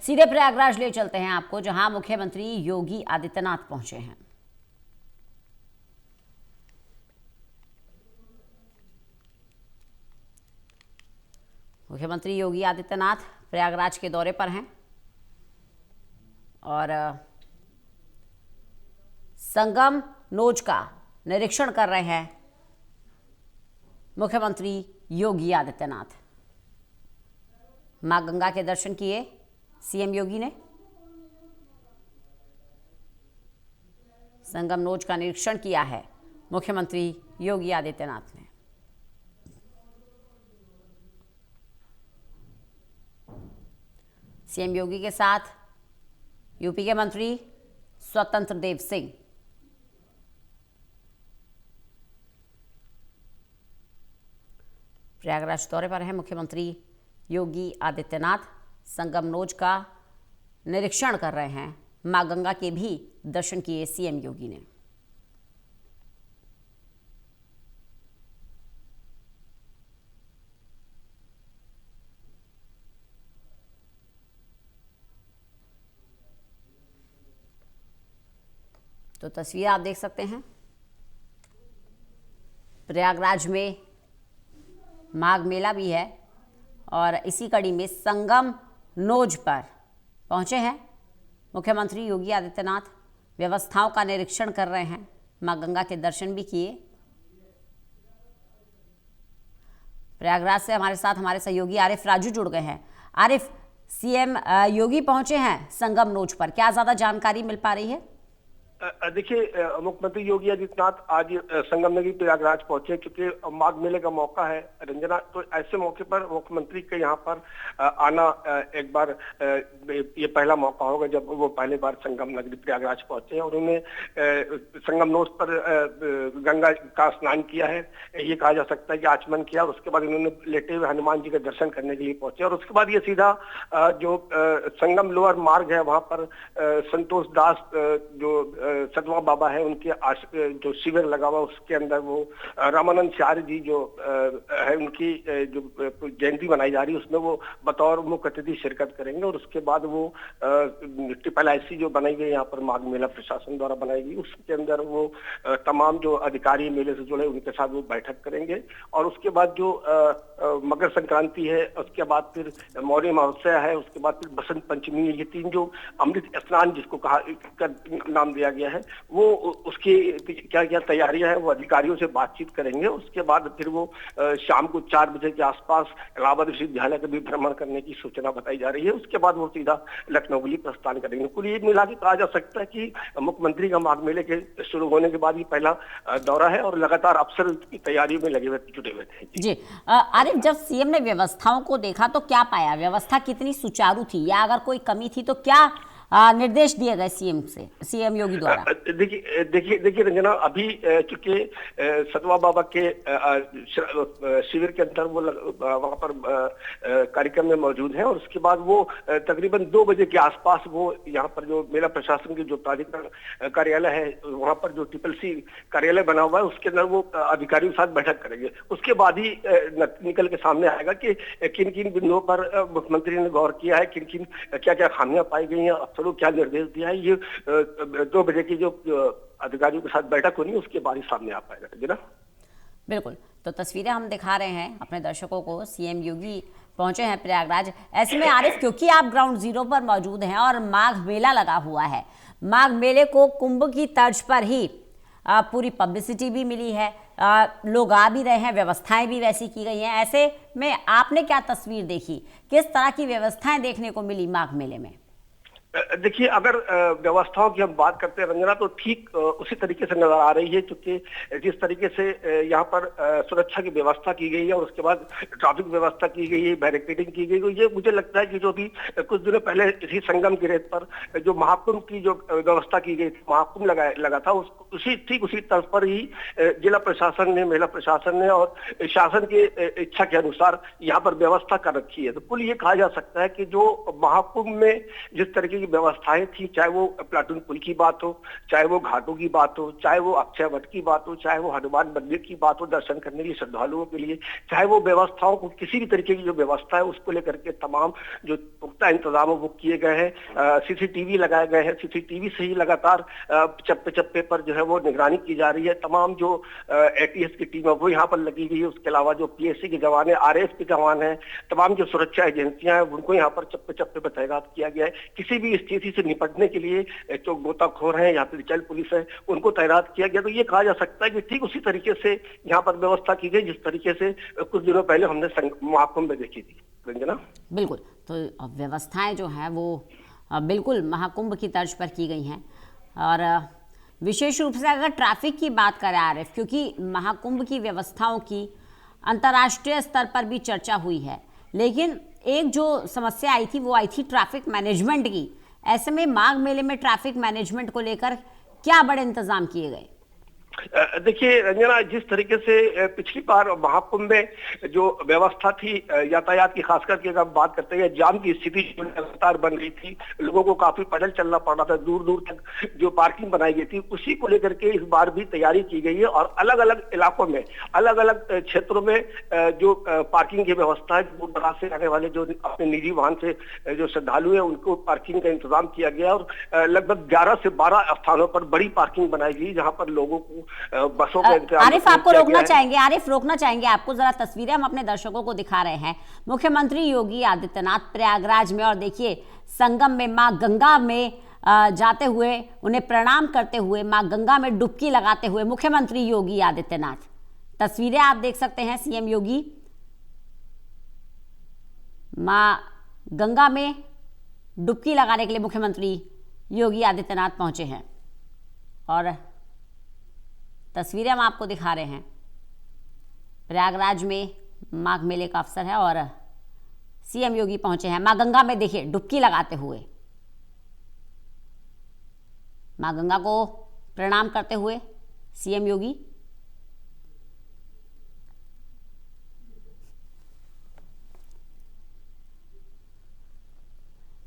सीधे प्रयागराज ले चलते हैं आपको, जहां मुख्यमंत्री योगी आदित्यनाथ पहुंचे हैं। मुख्यमंत्री योगी आदित्यनाथ प्रयागराज के दौरे पर हैं और संगम नोज का निरीक्षण कर रहे हैं मुख्यमंत्री योगी आदित्यनाथ। मां गंगा के दर्शन किए सीएम योगी ने। संगम नोज का निरीक्षण किया है मुख्यमंत्री योगी आदित्यनाथ ने। सीएम योगी के साथ यूपी के मंत्री स्वतंत्र देव सिंह, प्रयागराज दौरे पर है मुख्यमंत्री योगी आदित्यनाथ। संगम नोज का निरीक्षण कर रहे हैं। मां गंगा के भी दर्शन किए सीएम योगी ने। तो तस्वीर आप देख सकते हैं, प्रयागराज में माघ मेला भी है और इसी कड़ी में संगम नोज पर पहुंचे हैं मुख्यमंत्री योगी आदित्यनाथ। व्यवस्थाओं का निरीक्षण कर रहे हैं। मां गंगा के दर्शन भी किए। प्रयागराज से हमारे साथ हमारे सहयोगी आरिफ राजू जुड़ गए हैं। आरिफ, सीएम योगी पहुंचे हैं संगम नोज पर, क्या ज्यादा जानकारी मिल पा रही है? देखिए, मुख्यमंत्री योगी आदित्यनाथ आज संगम नदी प्रयागराज पहुंचे, क्योंकि माघ मेले का मौका है रंजना। तो ऐसे मौके पर मुख्यमंत्री के यहाँ पर आना एक बार ये पहला मौका होगा जब वो पहली बार संगम नगरी प्रयागराज पहुंचे और उन्होंने संगम नोज पर गंगा का स्नान किया है। ये कहा जा सकता है कि आचमन किया। उसके बाद उन्होंने लेटे हुए हनुमान जी का दर्शन करने के लिए पहुंचे और उसके बाद ये सीधा जो संगम लोअर मार्ग है वहां पर संतोष दास जो सतवा बाबा है उनके जो शिविर लगा हुआ उसके अंदर वो रामानंद चार्य जी जो है उनकी जो जयंती मनाई जा रही है उसमें वो बतौर मुख्य अतिथि शिरकत करेंगे। और उसके बाद वो ट्रिपल आईसी जो बनाई गई यहाँ पर माघ मेला प्रशासन द्वारा बनाई गई उसके अंदर वो तमाम जो अधिकारी मेले से जुड़े उनके साथ वो बैठक करेंगे। और उसके बाद जो मकर संक्रांति है, उसके बाद फिर मौनी महोत्सव है, उसके बाद फिर बसंत पंचमी, ये तीन जो अमृत स्नान जिसको कहा नाम दिया गया है वो उसकी क्या क्या तैयारियां हैं वो अधिकारियों से बातचीत करेंगे। उसके बाद फिर वो शाम को 4 बजे के आसपास इलाहाबाद विश्वविद्यालय का भी भ्रमण करने की सूचना बताई जा रही है। उसके बाद वो सीधा लखनऊ के लिए प्रस्थान करेंगे। कुल ये मिला के कहा जा सकता है कि मुख्यमंत्री का माघ मेले के शुरू होने के बाद ये पहला दौरा है और लगातार अफसर की तैयारियों में लगे हुए जुटे हुए थे। जी आरिफ, जब सीएम ने व्यवस्थाओं को देखा तो क्या पाया? व्यवस्था कितनी सुचारू थी या अगर कोई कमी थी तो क्या निर्देश दिए गए सीएम योगी द्वारा? देखिए रंजना, अभी चूंकि सतवा बाबा के शिविर के अंदर वो वहां पर कार्यक्रम में मौजूद हैं और उसके बाद वो तकरीबन 2 बजे के आसपास वो यहाँ पर जो मेला प्रशासन की जो प्राधिकरण कार्यालय है वहां पर जो ट्रिपल सी कार्यालय बना हुआ है उसके अंदर वो अधिकारियों के साथ बैठक करेंगे। उसके बाद ही निकल के सामने आएगा कि किन किन बिंदुओं पर मुख्यमंत्री ने गौर किया है, किन किन क्या क्या खामियां पाई गई हैं, अफसरों क्या निर्देश दिया है। ये 2 बजे की जो अधिकारियों के साथ बैठक होनी है उसके बाद ही सामने आ पाएगा जी ना। बिल्कुल, तो तस्वीरें हम दिखा रहे हैं अपने दर्शकों को। सीएम योगी पहुंचे हैं प्रयागराज। ऐसे में आरिफ, क्योंकि आप ग्राउंड जीरो पर मौजूद हैं और माघ मेला लगा हुआ है, माघ मेले को कुंभ की तर्ज पर ही पूरी पब्लिसिटी भी मिली है, लोग आ भी रहे हैं, व्यवस्थाएं भी वैसी की गई हैं। ऐसे में आपने क्या तस्वीर देखी, किस तरह की व्यवस्थाएं देखने को मिली माघ मेले में? देखिए, अगर व्यवस्थाओं की हम बात करते हैं रंजना तो ठीक उसी तरीके से नजर आ रही है, क्योंकि जिस तरीके से यहाँ पर सुरक्षा की व्यवस्था की गई है और उसके बाद ट्रैफिक व्यवस्था की गई है, बैरिकेडिंग की गई है, ये मुझे लगता है कि जो भी कुछ दिनों पहले इसी संगम की रेत पर जो महाकुंभ की जो व्यवस्था की गई थी, महाकुंभ लगा था, उसी तर्ज पर ही जिला प्रशासन ने, मेला प्रशासन ने और शासन की इच्छा के अनुसार यहाँ पर व्यवस्था कर रखी है। तो कुल ये कहा जा सकता है कि जो महाकुंभ में जिस तरीके की व्यवस्थाएं थी, चाहे वो प्लाटून पुल की बात हो, चाहे वो घाटों की बात हो, चाहे वो अक्षय वट की बात हो, चाहे वो हनुमान मंदिर की बात हो दर्शन करने के लिए श्रद्धालुओं के लिए, चाहे वो व्यवस्थाओं को किसी भी तरीके की जो व्यवस्था है उसको लेकर के तमाम जो पुख्ता इंतजाम वो किए गए हैं। सीसीटीवी लगाए गए हैं, सीसीटीवी से ही लगातार चप्पे चप्पे पर जो है वो निगरानी की जा रही है। तमाम जो एटीएस की टीम है वो यहाँ पर लगी हुई है। उसके अलावा जो पीएससी के जवान है, आरएएफ के जवान है, तमाम जो सुरक्षा एजेंसियां हैं उनको यहाँ पर चप्पे चप्पे पर तैनात किया गया है। किसी भी स्थिति से निपटने के लिए जो गोताखोर हैं या फिर जल पुलिस है उनको तैनात किया गया। तो ये कहा जा सकता है कि ठीक उसी तरीके से यहाँ पर व्यवस्था की गई जिस तरीके से कुछ दिनों पहले हमने महाकुंभ में देखी थी। रंजना, बिल्कुल, तो व्यवस्थाएं जो हैं वो बिल्कुल महाकुंभ की तर्ज पर की गई हैं। और विशेष रूप से अगर ट्रैफिक की बात करें आरिफ, क्योंकि महाकुंभ की व्यवस्थाओं की अंतर्राष्ट्रीय स्तर पर भी चर्चा हुई है, लेकिन एक जो समस्या आई थी वो आई थी ट्रैफिक मैनेजमेंट की। ऐसे में माघ मेले में ट्रैफिक मैनेजमेंट को लेकर क्या बड़े इंतजाम किए गए? देखिए रंजना, जिस तरीके से पिछली बार महाकुंभ में जो व्यवस्था थी यातायात की, खास करके अगर बात करते हैं जाम की स्थिति जो लगातार बन रही थी, लोगों को काफी पैदल चलना पड़ रहा था, दूर दूर तक जो पार्किंग बनाई गई थी उसी को लेकर के इस बार भी तैयारी की गई है। और अलग अलग इलाकों में, अलग अलग क्षेत्रों में जो पार्किंग की व्यवस्था है, दूर दराज से आने वाले जो अपने निजी वाहन से जो श्रद्धालु है उनको पार्किंग का इंतजाम किया गया। और लगभग 11 से 12 स्थानों पर बड़ी पार्किंग बनाई गई जहां पर लोगों को बसों का इंतजाम। आरिफ, आपको रोकना चाहेंगे, आरिफ रोकना चाहेंगे आपको, जरा तस्वीरें हम अपने दर्शकों को दिखा रहे हैं। मुख्यमंत्री योगी आदित्यनाथ प्रयागराज में, और देखिए संगम में मां गंगा में जाते हुए, उन्हें प्रणाम करते हुए, मां गंगा में डुबकी लगाते हुए मुख्यमंत्री योगी आदित्यनाथ। तस्वीरें आप देख सकते हैं। सीएम योगी मां गंगा में डुबकी लगाने के लिए मुख्यमंत्री योगी आदित्यनाथ पहुंचे हैं और तस्वीरें हम आपको दिखा रहे हैं। प्रयागराज में माघ मेले का अवसर है और सीएम योगी पहुंचे हैं मां गंगा में, देखिए डुबकी लगाते हुए, मां गंगा को प्रणाम करते हुए सीएम योगी।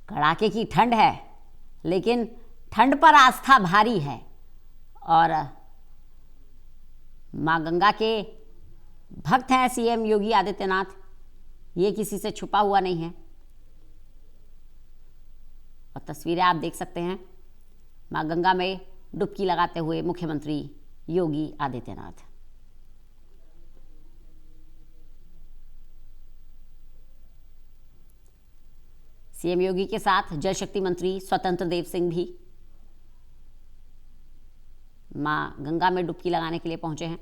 कड़ाके की ठंड है, लेकिन ठंड पर आस्था भारी है और मां गंगा के भक्त हैं सीएम योगी आदित्यनाथ, ये किसी से छुपा हुआ नहीं है। और तस्वीरें आप देख सकते हैं मां गंगा में डुबकी लगाते हुए मुख्यमंत्री योगी आदित्यनाथ। सीएम योगी के साथ जल शक्ति मंत्री स्वतंत्र देव सिंह भी मां गंगा में डुबकी लगाने के लिए पहुंचे हैं।